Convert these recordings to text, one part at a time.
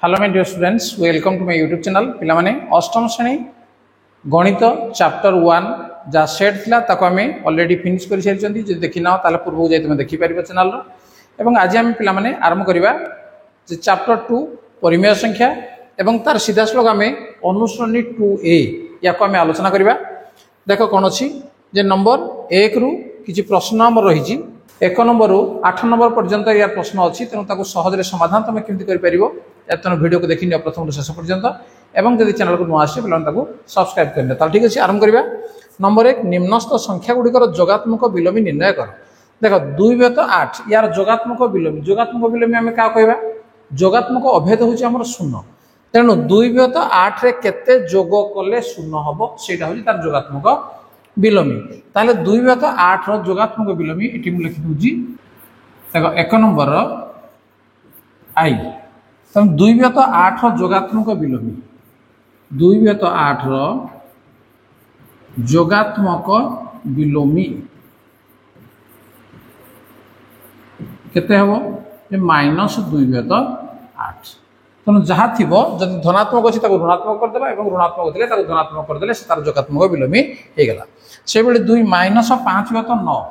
Hello my dear students, welcome to my YouTube channel. पिला माने अष्टम श्रेणी गणित चैप्टर 1 जा सेट थिला ताको आमे ऑलरेडी फिनिश कर सारिचंती। जे देखि ना ताले पूर्व जाय तुमे देखि परिबो चैनल रो। एवं आज आमे पिला माने आरंभ करिबा जे चैप्टर 2 परिमेय संख्या एवं तार सीधा श्लोक आमे अनुश्रेणी 2a याको आमे आलोचना करिबा। देखो कोन अछि जे नंबर 1 रु किछि प्रश्न हमर रहिछि। 1 नंबर रु 8 नंबर पर्यंत यार प्रश्न अछि, तेनु ताको सहज रे समाधान तुमे केमति करि परिबो एतन वीडियो को देखि नियो प्रथम शेष पर्यंत। एवं जदि चैनल को नुआ आसे पिलान ताको सब्सक्राइब करने ताल ठीक अछि। आरंभ करिबा। नंबर 1 निम्नस्थ संख्या गुडिकर जोगात्मक विलोमी निर्णय कर। देखो 2/8 यार जोगात्मक विलोमी हमें का कहबा? जोगात्मक अभेद होछि हमर 0। तेनु 2/8 रे केते जोग कले 0 हबो सेटा होछि तार जोगात्मक विलोमी। ताले 2/8 रो जोगात्मक विलोमी एठी मु लिखि दोछि। देखो 1 नंबर आई तम 2/8 रो जोगात्मक विलोमी 2/8 रो जोगात्मक विलोमी केते हबो जे -2/8। तनु जहा थिबो जदि धनात्मक अछि ताको ऋणात्मक कर देबा एवं ऋणात्मक थिले ताको धनात्मक कर देले से तार जोगात्मक विलोमी हे गेला। से बेले 2 -5/9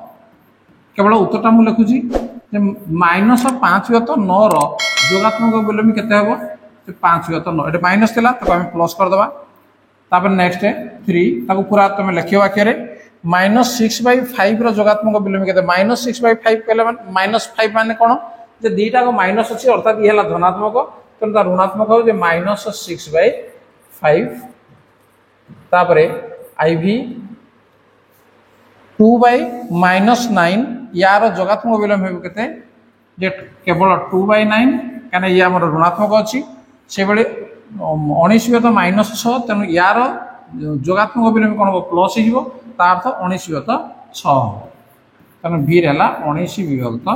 केवल उत्तरटा मु लिखुची जे -5/9 रो जोगात्मक विलोमी केते हबो जे 5/9। एटे माइनस थिला ताको हम प्लस कर देबा। तापर नेक्स्ट 3 ताको पूरा तमे लिखियो वाक्य रे -6/5 रो जोगात्मक विलोमी केते -6/5 कहले माने -5 माने कोन जे दीटा को माइनस अछि अर्थात ई हला धनात्मक तन ता ऋणात्मक हो जे -6/5। तापरे IV 2/-9 यार जोगात्मक विलोमी हेबो केते जे केवल 2/9 काने या हमर ऋणात्मक अछि। से बेले 19/-6 तनु यार जोगात्मक विलोमी कोन हो प्लस हिजो ता अर्थ 19/6 तनु v रहला 19/6।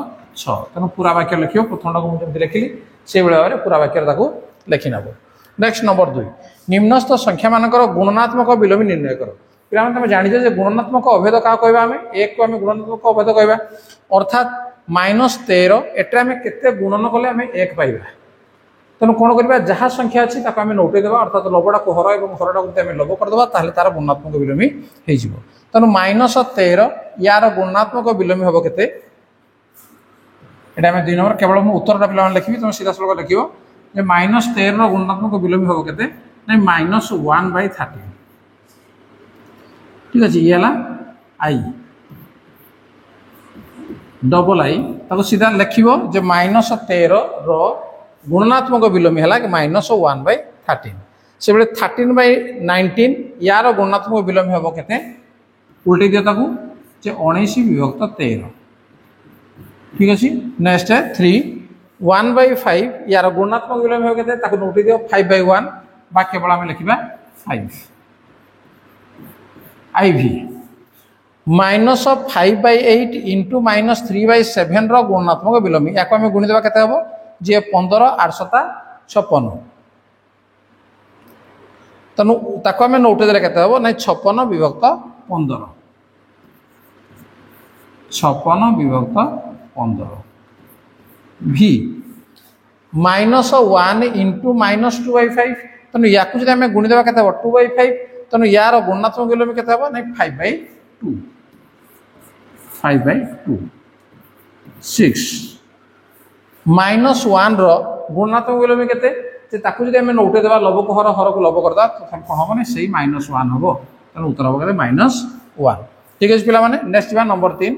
तनु पूरा वाक्य लिखियो प्रथमटा को जेमति लिखिली से बेले बारे पूरा वाक्य ताको लिखि नबो। नेक्स्ट नंबर 2 निम्नस्थ संख्या मानकर गुणनात्मक विलोमी निर्णय करो। पिला माने तमे जानि जे गुणनात्मक अभेद का कहबा हमें 1 को हमें गुणनात्मक अभेद कहबा अर्थात -13 एटा हमें केते गुणन कले हमें 1 पाइबा। तनु कोन करबा जहा संख्या अछि ताको हमें नोटे देबा अर्थात लबडा को हर एवं हरडा को हमें लब कर देबा ताहले तार गुणात्मक विलोमी हे जिवो। तनु -13 यार गुणात्मक विलोमी हबो केते एटा हमें 2 नंबर केवल मु उत्तरटा पिला मान लिखिबी तमे सीधा सलग लिखियो जे -13 रो गुणात्मक विलोमी हबो केते नै -1/13। ठीक अछि। ये हला I डबल I ताको सीधा लिखिबो जे -13 रो गुणात्मक विलोमी हला कि -1/13। से बेले 13/19 यार गुणात्मक विलोमी हबो केते उल्टे दियो ताको जे 19/13। ठीक अछि। नेक्स्ट है 3 1/5 यार गुणात्मक विलोमी हबो केते ताको उल्टे दियो 5/1 बा केवल हम लिखिबा 5। IV -5/8 * -3/7 रो गुणात्मक विलोमी याको हम गुणी देबा केते हबो जे 15 8 56। तनु ताको हम नोट देले केते हबो नै 56/15 56/15। V -1 * -2/5 तनु याकु जदि हम गुणी देबा केते हबो 2/5 तनु यार गुणात्मक विलोमी केते हबो नै 5/2 5/2। 6 -1 रो गुणात्मक विलोमी केते जे ताकु जदि हम नोटे देबा लब को हर को लब करदा तो कोन हबो नै सेही -1 हबो। तनु उत्तर हबो केते -1। ठीक अछि पिला माने। नेक्स्ट बा नंबर 3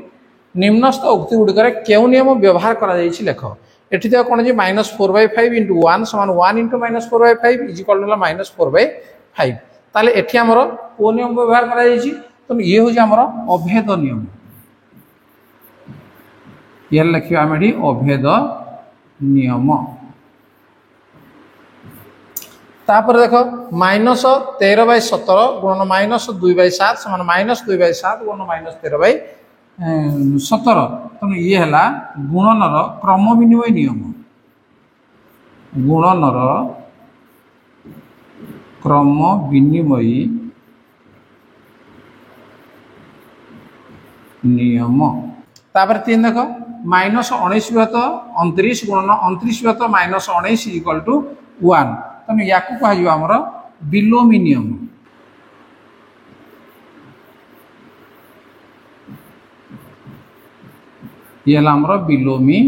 निम्नस्थ उक्ति गुडी करे केउ नियम व्यवहार करा जाईछि लेख। एठी त कोन जे -4/5 * 1 = 1 * -4/5 = -4/5। ताले एठी हमर को नियम व्यवहार करा जाईछि तो ये हो जे हमर अभेद नियम। ये लिखियो हम एठी अभेद नियम। तापर देखो -13/17 गुणन -2/7 समान -2/7 गुणन -13/17। तनु ये हला गुणनर क्रम विनिमय नियम। गुणनर क्रम विनिमय नियम। तापर 3 देखो -19/29 गुणन 29/-19 = 1 तेणु या कह आमर बिलोमी नियम ये आमर बिलोमी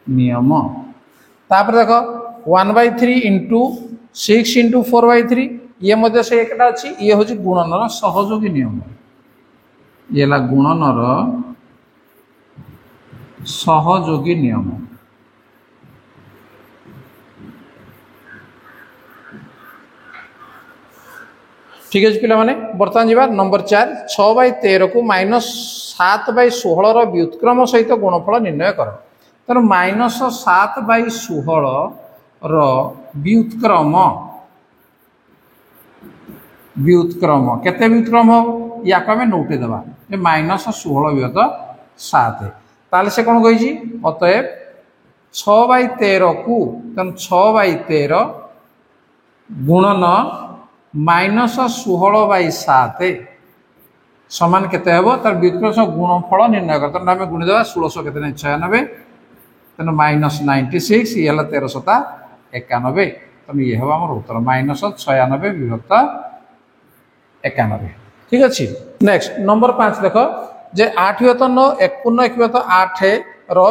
नियम तापर देख 1/3 इंटू 6 इंटू 4/3 ये मध्य से एकटा अच्छी ये हूँ गुणनर सहयोगी नियम ये गुणनर सहयोगी नियम ठीक है पे बर्तमान जी नंबर 4 6/13 को -7/16 व्युत्क्रम सहित गुणफल निर्णय कर तेणु -7/16 व्युत्क्रम व्युत्क्रम केते व्युत्क्रम हो या को आम नोटे देवा -16/7 ताले से कौन कही अतएव 6/13 को तेणु 6/13 गुणन -16/7 समान केते हेबो तार व्युत्क्रम गुणफल निर्णय कर तेणु आम गुणी देवा 1600 केते 96 तेणु -96 ये 1391 तेणु ये हम उत्तर -96/91 ठीक अच्छे नेक्स्ट नंबर 5 देख जे 8/9 1 पूर्ण 1/8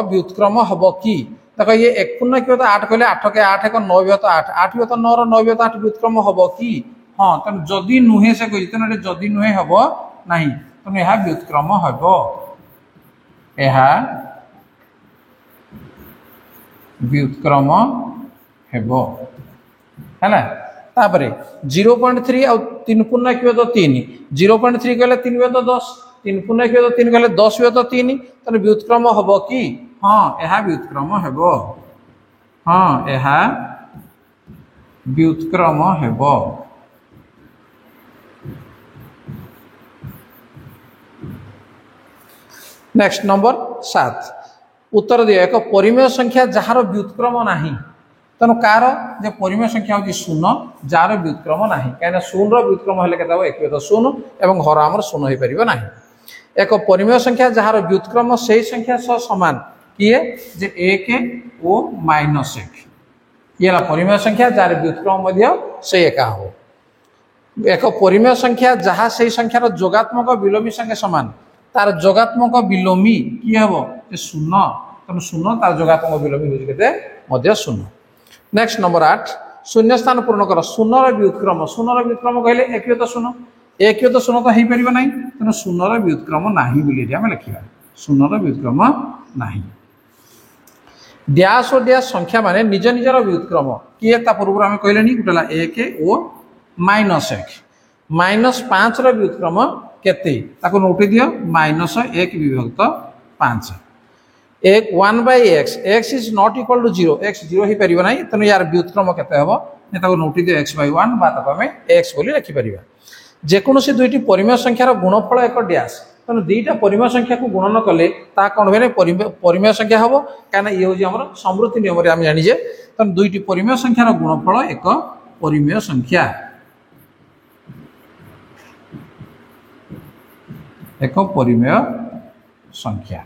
व्युत्क्रम हम कि देख ये 1 पूर्ण 1/8 कहले 8 के 8 1 9/8 8/9 9/8 व्युत्क्रम हम कि हाँ तेणु जदि नुहे से कही तेणु जदि नुहे हम ना तेणु यह व्युत्क्रम हम व्युत्क्रम हेबो है तापर 0.3 आ 3 पूर्ण 1/3 0.3 कहले 3/10 3 पूर्ण 1/3 कहले 10/3 तेणु व्युत्क्रम हम कि हाँ यह व्युत्क्रम हेबो हाँ यह व्युत्क्रम हेबो नेक्स्ट नंबर 7 उत्तर दिया एक परिमेय संख्या जार व्युत्क्रम नाही तेणु कार जे परिमेय संख्या हूँ 0 जार व्युत्क्रम नाही कहीं 0 व्युत्क्रम हेले के 1/0 एवं हर आमर 0 हो पार ना एक परिमेय संख्या जार व्युत्क्रम से संख्या सह सामान किए जे 1 और -1 ये परिमेय संख्या जार व्युत्क्रम से एका हो एक परिमेय संख्या जहाँ से संख्यार जोगात्मक विलोमी संगे सामान तार जोगात्मक विलोमी किए हम 0 तेणु 0 तार जोगात्मक विलोमी हूँ 0 नेक्स्ट नंबर 8 शून्य स्थान पूर्ण कर 0 व्युत्क्रम 0 व्युत्क्रम कहले 1/0 1/0 तो हो पार ना तेणु 0 व्युत्क्रम नाही बोली आम लिखा 0 व्युत्क्रम नाही डैश और डैश संख्या माने निज निजर व्युत्क्रम किए पूर्व आम कहले गोटे 1 और -1 -5 व्युत्क्रम केते ताको नोटे दियो -1 विभक्त 5 एक 1/x x is not equal to 0 x 0 ही परिबा नाही तेणु यार व्युत्क्रम केते हबो ने ताको नोटे दियो x/1 बा ताको हमें x बोली रखि परिबा जे कोनोसी दुईटी परिमेय संख्यार गुणफल एक डैश तेणु दुईटा परिमेय संख्या को गुणन कले ता कोन भेने परिमेय संख्या हबो काना ये होजी हमर समृद्धि नियम रे हम जानि जे तेणु दुईटी परिमेय संख्यार गुणफल एक परिमेय संख्या एक परिमेय संख्या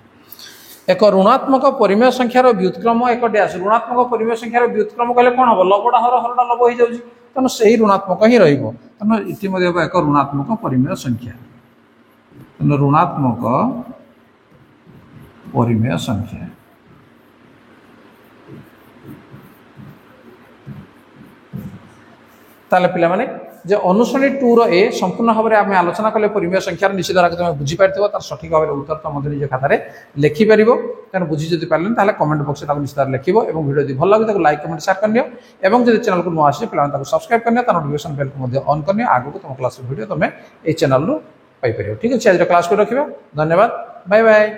एक ऋणात्मक परिमेय संख्यार व्युत्क्रम एक डैश ऋणात्मक परिमेय संख्यार व्युत्क्रम कहले कौन हम लबड़ा हर हरटा लब हो जाउची तेणु से ही ऋणात्मक ही रहिबो तेणु इति मध्ये एक ऋणात्मक परिमेय संख्या तेणु ऋणात्मक परिमेय संख्या ताले पिला माने जे अनुश्रेणी 2 ए संपूर्ण भाव में आम आलोचना कले परिमेय संख्यार निश्चित भाव तुम बुझीपार तार सठिक भाव उत्तर तुम निज खाता लिखिपर तेणु बुझी जब पारे ना कमेंट बक्स में निश्चित भाव लिखो और वीडियो यदि भल लगे लाइक कमेंट शेयर करनी और जब चैनल को नुआ आसे पे सब्सक्राइब करनी तार नोटिफिकेशन बेल को ऑन करनी आगे तुम क्लास वीडियो तुम ये चैनल पाइपर ठीक अच्छे आज क्लास को रखा धन्यवाद बाय बाय।